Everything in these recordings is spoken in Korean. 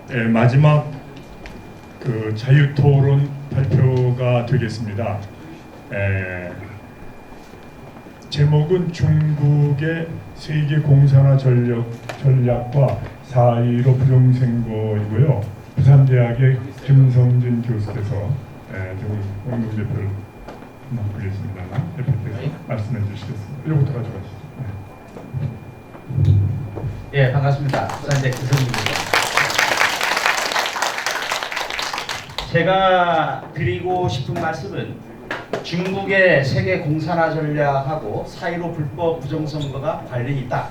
마지막 그 자유토론 발표가 되겠습니다. 제목은 중국의 세계 공산화 전략과 4.15 부정선거이고요. 부산대학의 김성진 교수께서 공동대표를 맡고 계십니다. 대표께서 말씀해 주시겠습니다. 이거부터 가져가시죠. 예, 반갑습니다. 부산대 김성진입니다. 제가 드리고 싶은 말씀은 중국의 세계 공산화 전략하고 4.15 불법 부정선거가 관련이 있다.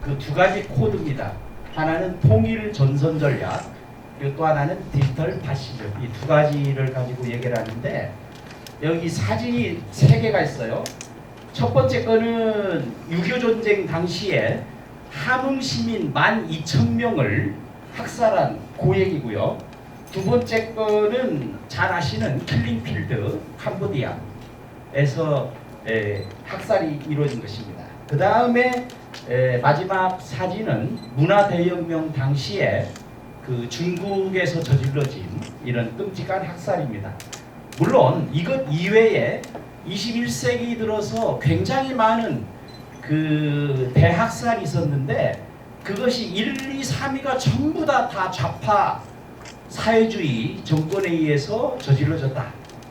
그 두 가지 코드입니다. 하나는 통일 전선 전략, 그리고 또 하나는 디지털 파시즘. 이 두 가지를 가지고 얘기를 하는데 여기 사진이 세 개가 있어요. 첫 번째 거는 6.25 전쟁 당시에 함흥 시민 12,000명을 학살한 고액이고요. 두 번째 거는 잘 아시는 킬링필드 캄보디아에서 학살이 이루어진 것입니다. 그 다음에 마지막 사진은 문화대혁명 당시에 그 중국에서 저질러진 이런 끔찍한 학살입니다. 물론 이것 이외에 21세기 들어서 굉장히 많은 그 대학살이 있었는데 그것이 1, 2, 3위가 전부 다 좌파 사회주의 정권에 의해서 저질러졌다.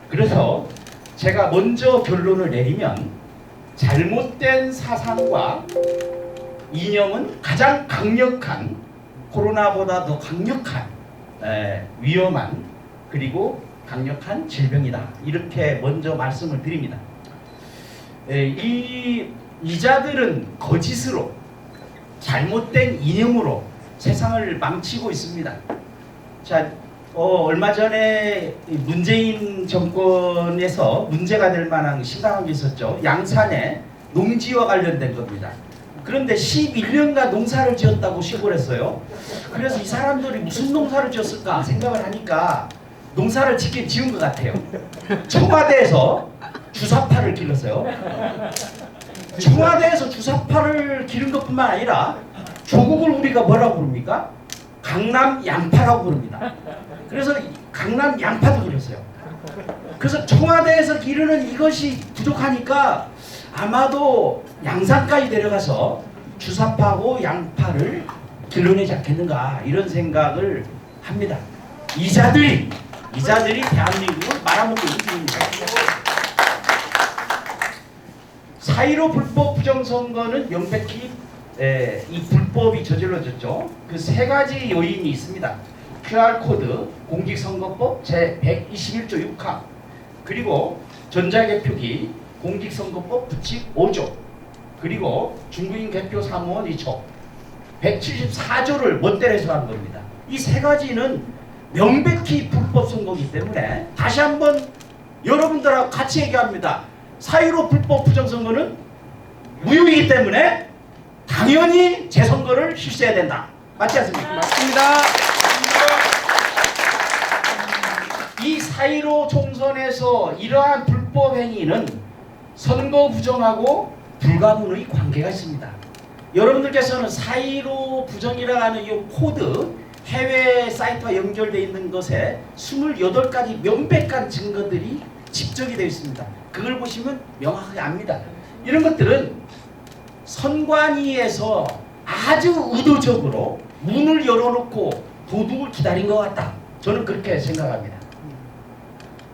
그래서 제가 먼저 결론을 내리면 잘못된 사상과 이념은 가장 강력한, 코로나보다 더 강력한 위험한 그리고 강력한 질병이다. 이렇게 먼저 말씀을 드립니다. 이자들은 거짓으로 잘못된 이념으로 세상을 망치고 있습니다. 자, 얼마 전에 문재인 정권에서 문제가 될 만한 심각한 게 있었죠. 양산에 농지와 관련된 겁니다. 그런데 11년간 농사를 지었다고 시고를 했어요. 그래서 이 사람들이 무슨 농사를 지었을까 생각을 하니까 농사를 짓긴 지은 것 같아요. 청와대에서 주사파를 길렀어요. 청와대에서 주사파를 기른 것뿐만 아니라 조국을 우리가 뭐라고 부릅니까? 강남 양파라고 부릅니다. 그래서 강남 양파도 그렸어요. 그래서 청와대에서 기르는 이것이 부족하니까 아마도 양산까지 내려가서 주사파하고 양파를 길러내지 않겠는가 이런 생각을 합니다. 이자들이 대한민국을 말아먹고 있는 중입니다. 4.15 불법 부정선거는 명백히 이 불법이 저질러졌죠. 그 세 가지 요인이 있습니다. QR코드, 공직선거법 제121조 6항, 그리고 전자개표기, 공직선거법 부칙 5조, 그리고 중국인 개표 사무원 2조, 174조를 멋대로 해석한 겁니다. 이 세 가지는 명백히 불법 선거이기 때문에 다시 한번 여러분들하고 같이 얘기합니다. 4.15 불법 부정선거는 무효이기 때문에 당연히 재선거를 실시해야 된다. 맞지 않습니까? 맞습니다. 이 4.15 총선에서 이러한 불법 행위는 선거 부정하고 불가분의 관계가 있습니다. 여러분들께서는 4.15 부정이라고 하는 이 코드 해외 사이트와 연결되어 있는 것에 28가지 명백한 증거들이 집적이 되어 있습니다. 그걸 보시면 명확하게 압니다. 이런 것들은 선관위에서 아주 의도적으로 문을 열어놓고 도둑을 기다린 것 같다. 저는 그렇게 생각합니다.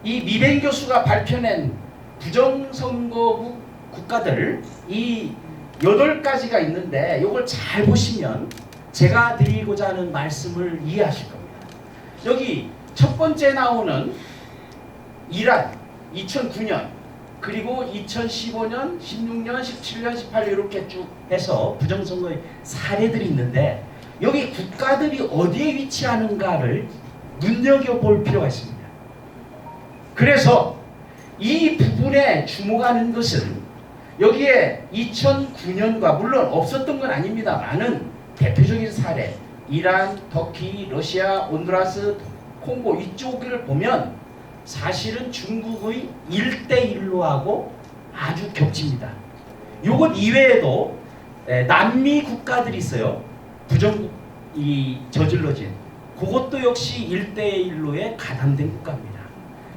이 미뱅 교수가 발표낸 부정선거국 국가들 이 8가지가 있는데 이걸 잘 보시면 제가 드리고자 하는 말씀을 이해하실 겁니다. 여기 첫 번째 나오는 이란 2009년 그리고 2015년, 16년, 17년, 18년 이렇게 쭉 해서 부정선거의 사례들이 있는데 여기 국가들이 어디에 위치하는가를 눈여겨볼 필요가 있습니다. 그래서 이 부분에 주목하는 것은 여기에 2009년과 물론 없었던 건 아닙니다만은 대표적인 사례 이란, 터키, 러시아, 온두라스, 콩고 이쪽을 보면 사실은 중국의 1대1로 하고 아주 겹칩니다. 요것 이외에도 남미 국가들이 있어요. 부정이 저질러진 그것도 역시 1대1로에 가담된 국가입니다.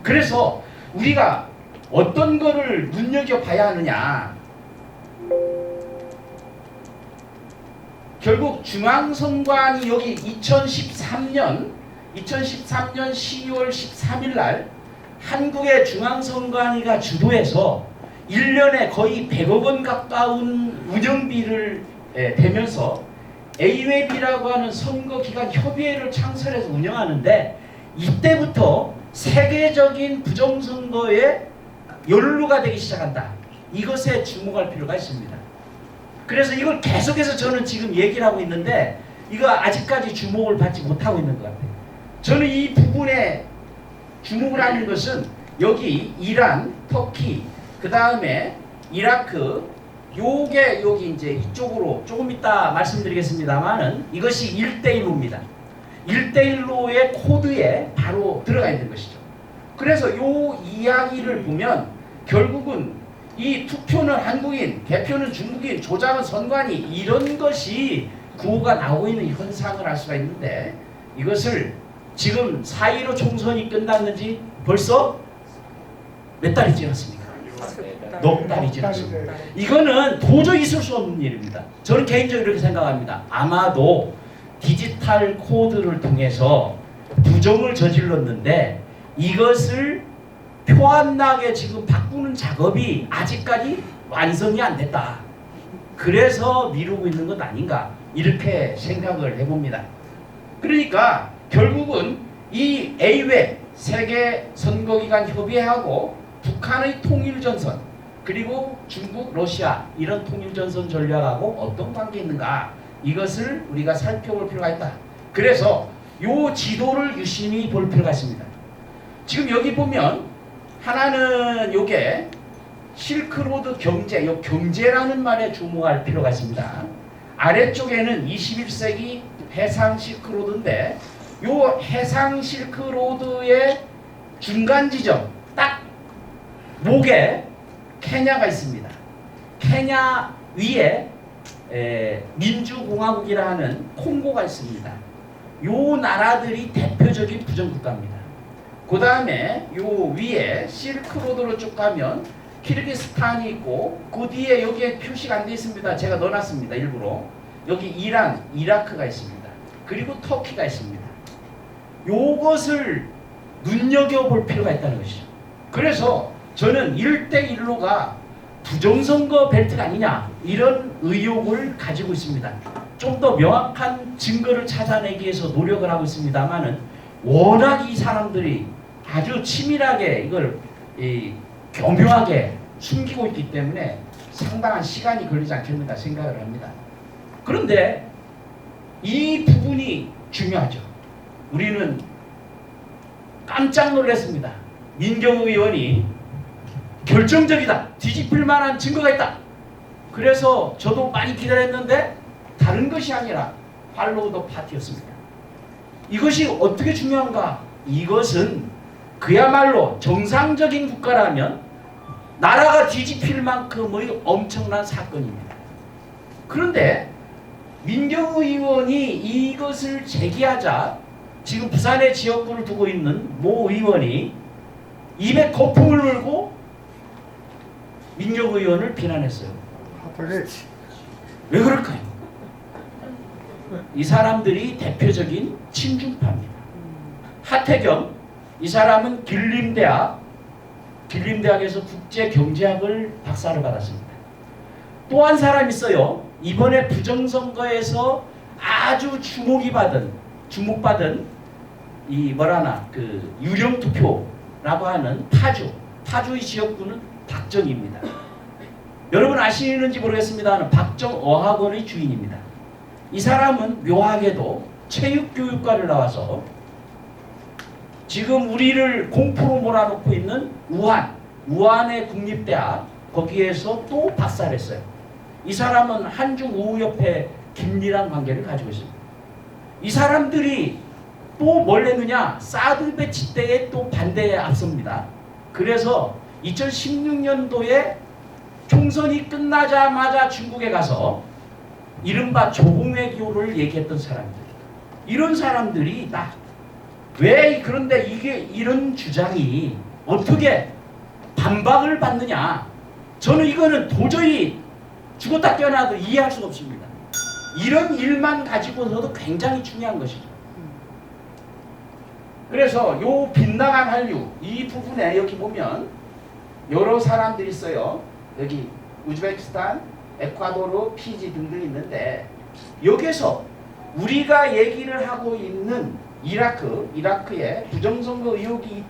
그래서 우리가 어떤 거를 눈여겨봐야 하느냐, 결국 중앙선관위 여기 2013년 12월 13일 날 한국의 중앙선관위가 주도해서 1년에 거의 100억 원 가까운 운영비를 대면서 AWEB이라고 하는 선거기관 협의회를 창설해서 운영하는데, 이때부터 세계적인 부정선거에 연루가 되기 시작한다. 이것에 주목할 필요가 있습니다. 그래서 이걸 계속해서 저는 지금 얘기를 하고 있는데 이거 아직까지 주목을 받지 못하고 있는 것 같아요. 저는 이 부분에 주목을 하는 것은 여기 이란, 터키, 그 다음에 이라크, 요게 여기 이제 이쪽으로 조금 이따 말씀드리겠습니다만은 이것이 1대1로입니다. 1대1로의 코드에 바로 들어가 있는 것이죠. 그래서 요 이야기를 보면 결국은 이 투표는 한국인, 개표는 중국인, 조작은 선관위, 이런 것이 구호가 나오고 있는 현상을 알 수가 있는데, 이것을 지금 4.15 총선이 끝났는지 벌써 몇 달이 지났습니까? 넉 달이 지났습니다. 이거는 도저히 있을 수 없는 일입니다. 저는 개인적으로 이렇게 생각합니다. 아마도 디지털 코드를 통해서 부정을 저질렀는데 이것을 표안락에 지금 바꾸는 작업이 아직까지 완성이 안 됐다. 그래서 미루고 있는 것 아닌가, 이렇게 생각을 해봅니다. 그러니까 결국은 이 AWEB 세계 선거기관 협의회하고 북한의 통일전선, 그리고 중국, 러시아 이런 통일전선 전략하고 어떤 관계 있는가, 이것을 우리가 살펴볼 필요가 있다. 그래서 요 지도를 유심히 볼 필요가 있습니다. 지금 여기 보면 하나는 요게 실크로드 경제, 요 경제라는 말에 주목할 필요가 있습니다. 아래쪽에는 21세기 해상 실크로드인데 요 해상 실크로드의 중간 지점 딱 목에 케냐가 있습니다. 케냐 위에 민주공화국이라 하는 콩고가 있습니다. 요 나라들이 대표적인 부정국가입니다. 그 다음에 요 위에 실크로드로 쭉 가면 키르기스탄이 있고, 그 뒤에 여기에 표시가 안 되어 있습니다. 제가 넣어놨습니다. 일부러. 여기 이란, 이라크가 있습니다. 그리고 터키가 있습니다. 요것을 눈여겨볼 필요가 있다는 것이죠. 그래서 저는 1대1로가 부정선거 벨트가 아니냐, 이런 의혹을 가지고 있습니다. 좀 더 명확한 증거를 찾아내기 위해서 노력을 하고 있습니다만은 워낙 이 사람들이 아주 치밀하게 이걸 교묘하게 숨기고 있기 때문에 상당한 시간이 걸리지 않겠는가 생각을 합니다. 그런데 이 부분이 중요하죠. 우리는 깜짝 놀랐습니다. 민경욱 의원이 결정적이다, 뒤집힐 만한 증거가 있다. 그래서 저도 많이 기다렸는데 다른 것이 아니라 팔로우 더 파티였습니다. 이것이 어떻게 중요한가? 이것은 그야말로 정상적인 국가라면 나라가 뒤집힐 만큼의 엄청난 사건입니다. 그런데 민경우 의원이 이것을 제기하자 지금 부산에 지역구를 두고 있는 모 의원이 입에 거품을 물고 민경우 의원을 비난했어요. 왜 그럴까요? 이 사람들이 대표적인 친중파입니다. 하태경, 이 사람은 길림대학에서 국제경제학을 박사를 받았습니다. 또 한 사람 있어요. 이번에 부정선거에서 아주 주목받은 이 그 유령투표라고 하는 파주의 지역구는 박정희입니다. 여러분 아시는지 모르겠습니다만 박정어학원의 주인입니다. 이 사람은 묘하게도 체육교육과를 나와서 지금 우리를 공포로 몰아넣고 있는 우한의 국립대학, 거기에서 또 박사를 했어요. 이 사람은 한중우협회 긴밀한 관계를 가지고 있습니다. 이 사람들이 또 뭘 했느냐, 사드 배치 때에 또 반대에 앞섭니다. 그래서 2016년도에 총선이 끝나자마자 중국에 가서 이른바 조공외교를 얘기했던 사람들. 이런 사람들이 있다. 왜 그런데 이게 이런 주장이 어떻게 반박을 받느냐? 저는 이거는 도저히 죽었다 깨어나도 이해할 수가 없습니다. 이런 일만 가지고서도 굉장히 중요한 것이죠. 그래서 요 빗나간 한류 이 부분에 여기 보면 여러 사람들이 있어요. 여기 우즈베키스탄, 에콰도르, 피지 등등 있는데 여기서 우리가 얘기를 하고 있는 이라크에 부정선거 의혹이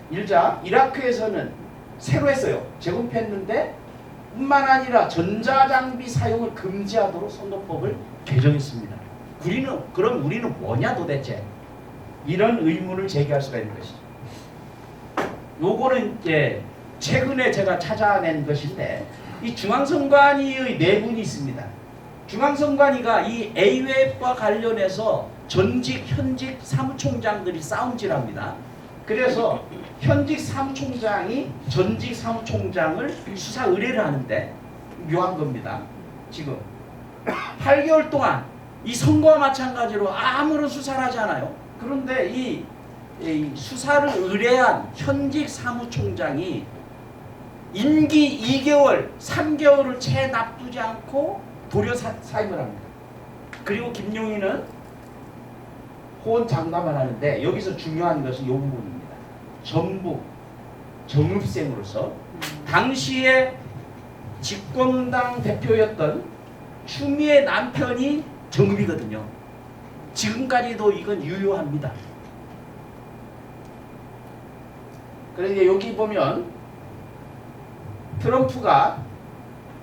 일자 이라크에서는 새로 했어요. 재검표했는데 뿐만 아니라 전자장비 사용을 금지하도록 선거법을 개정했습니다. 그럼 우리는 뭐냐 도대체? 이런 의문을 제기할 수가 있는 것이죠. 요거는 이제 최근에 제가 찾아낸 것인데 이 중앙선관위의 내분이 있습니다. 중앙선관위가 이 AWF과 관련해서 전직 현직 사무총장들이 싸움질합니다. 그래서 현직 사무총장이 전직 사무총장을 수사 의뢰를 하는데 묘한 겁니다. 지금 8개월 동안 이 선거와 마찬가지로 아무런 수사를 하지 않아요. 그런데 이 수사를 의뢰한 현직 사무총장이 임기 2개월, 3개월을 채 납두지 않고 도려 사임을 합니다. 그리고 김용희는 호언 장담을 하는데 여기서 중요한 것은 이 부분입니다. 전북 정읍생으로서 당시에 집권당 대표였던 추미애 남편이 정읍이거든요. 지금까지도 이건 유효합니다. 그런데 여기 보면 트럼프가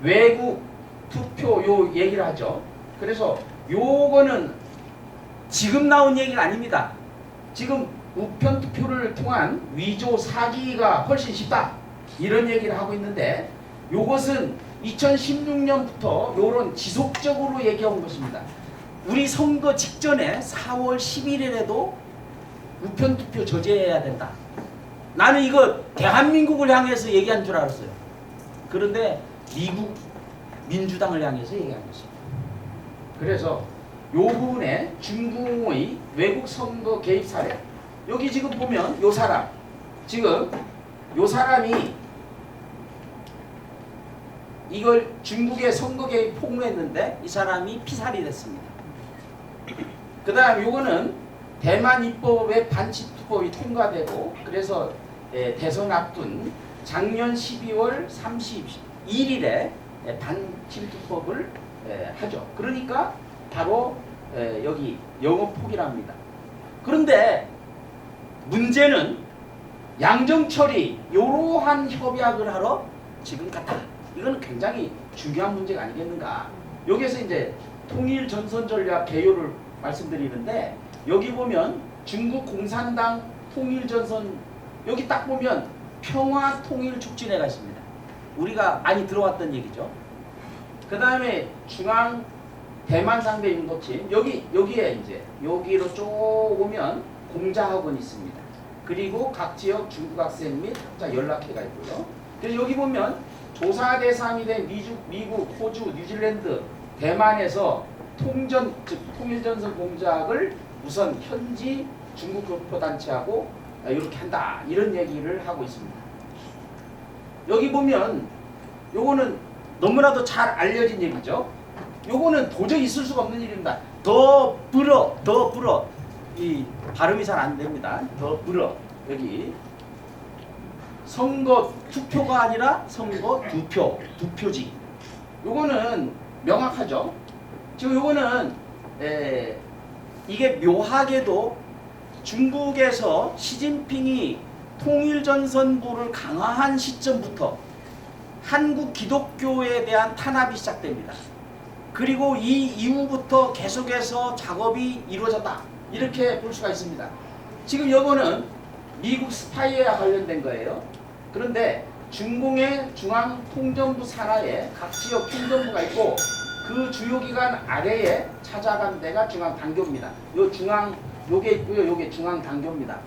외국 투표 요 얘기를 하죠. 그래서 요거는 지금 나온 얘기가 아닙니다. 지금 우편 투표를 통한 위조 사기가 훨씬 쉽다. 이런 얘기를 하고 있는데 요것은 2016년부터 요런 지속적으로 얘기해온 것입니다. 우리 선거 직전에 4월 11일에도 우편 투표 저지해야 된다. 나는 이거 대한민국을 향해서 얘기한 줄 알았어요. 그런데 미국 민주당을 향해서 얘기한 것입니다. 그래서 요 부분에 중국의 외국 선거 개입 사례 여기 지금 보면 요 사람 지금 요 사람이 이걸 중국의 선거 개입 폭로했는데 이 사람이 피살이 됐습니다. 그 다음 요거는 대만 입법의 반칙투법이 통과되고 그래서 대선 앞둔 작년 12월 31일에 반침투법을 하죠. 그러니까 바로 여기 영업 포기랍니다. 그런데 문제는 양정철이 이러한 협약을 하러 지금 갔다. 이거는 굉장히 중요한 문제가 아니겠는가. 여기서 이제 통일 전선 전략 개요를 말씀드리는데 여기 보면 중국 공산당 통일 전선 여기 딱 보면 평화 통일 촉진회가 있습니다. 우리가 많이 들어왔던 얘기죠. 그 다음에 중앙 대만 상대 인도팀 여기에 이제 여기로 쭉 오면 공자학원이 있습니다. 그리고 각 지역 중국 학생 및 학자 연락회가 있고요. 그래서 여기 보면 조사 대상이 된 미국, 호주, 뉴질랜드, 대만에서 통일전선 공작을 우선 현지 중국 교포단체하고 이렇게 한다 이런 얘기를 하고 있습니다. 여기 보면 요거는 너무나도 잘 알려진 얘기죠. 요거는 도저히 있을 수가 없는 일입니다. 더 불어 이 발음이 잘 안 됩니다. 더 불어 여기 선거 투표가 아니라 선거 두표지. 요거는 명확하죠. 지금 요거는 이게 묘하게도 중국에서 시진핑이 통일전선부를 강화한 시점부터 한국 기독교에 대한 탄압이 시작됩니다. 그리고 이 이후부터 계속해서 작업이 이루어졌다. 이렇게 볼 수가 있습니다. 지금 요거는 미국 스파이와 관련된 거예요. 그런데 중공의 중앙통전부 산하에 각 지역 통전부가 있고 그 주요 기관 아래에 찾아간 데가 중앙당교입니다. 요 중앙 요게 있고요. 요게 중앙당교입니다.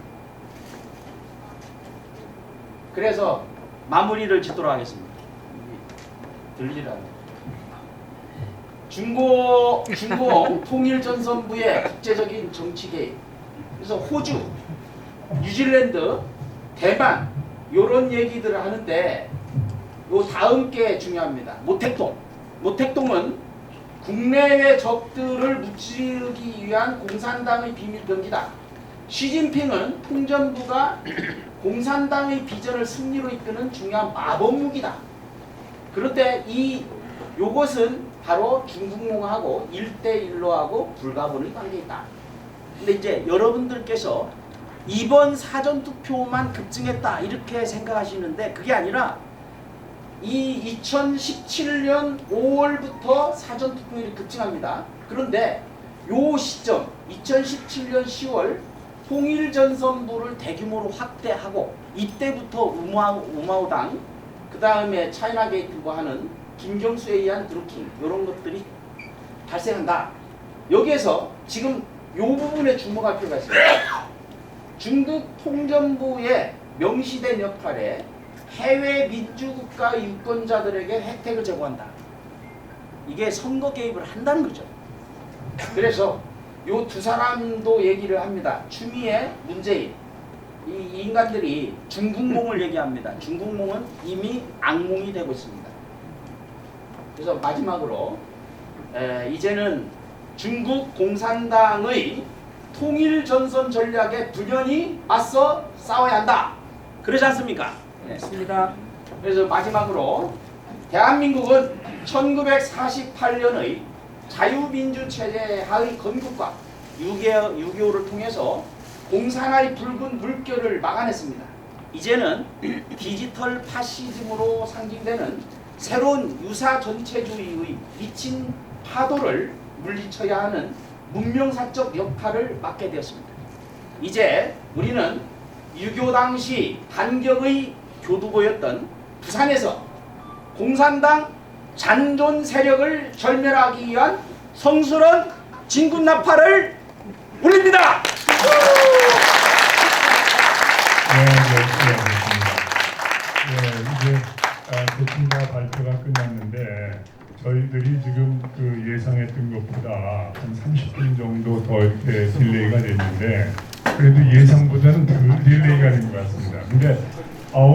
그래서 마무리를 짓도록 하겠습니다. 들리라고. 중공 통일전선부의 국제적인 정치 개입. 그래서 호주, 뉴질랜드, 대만 이런 얘기들을 하는데 요 다음 게 중요합니다. 모택동. 모택동은 국내외 적들을 무찌르기 위한 공산당의 비밀 병기다. 시진핑은 통전부가 공산당의 비전을 승리로 이끄는 중요한 마법 무기다. 그런데 요것은 바로 중국몽하고 1대1로 하고 불가분의 관계에 있다. 근데 이제 여러분들께서 이번 사전투표만 급증했다 이렇게 생각하시는데 그게 아니라 이 2017년 5월부터 사전투표율이 급증합니다. 그런데 요 시점 2017년 10월 통일전선부를 대규모로 확대하고 이때부터 우마우당 그 다음에 차이나게이트고 하는 김경수에 의한 드루킹 이런 것들이 발생한다. 여기에서 지금 요 부분에 주목할 필요가 있습니다. 중국 통전부의 명시된 역할에 해외 민주국가 유권자들에게 혜택을 제공한다. 이게 선거 개입을 한다는 거죠. 그래서 요 두 사람도 얘기를 합니다. 추미애, 문재인. 이 인간들이 중국몽을 얘기합니다. 중국몽은 이미 악몽이 되고 있습니다. 그래서 마지막으로 이제는 중국 공산당의 통일전선 전략에 분연히 맞서 싸워야 한다. 그러지 않습니까? 맞습니다. 그래서 마지막으로 대한민국은 1948년의 자유민주체제 하의 건국과 6.25를 통해서 공산화의 붉은 물결을 막아냈습니다. 이제는 디지털 파시즘으로 상징되는 새로운 유사전체주의의 미친 파도를 물리쳐야 하는 문명사적 역할을 맡게 되었습니다. 이제 우리는 6.25 당시 반격의 교두보였던 부산에서 공산당 잔존 세력을 절멸하기 위한 성스러운 진군나팔을 울립니다. 이제 대통령 발표가 끝났는데 저희들이 지금 그 예상했던 것보다 한 30분 정도 더 이렇게 딜레이가 됐는데 그래도 예상보다는 덜 딜레이가 된 것 같습니다. 근데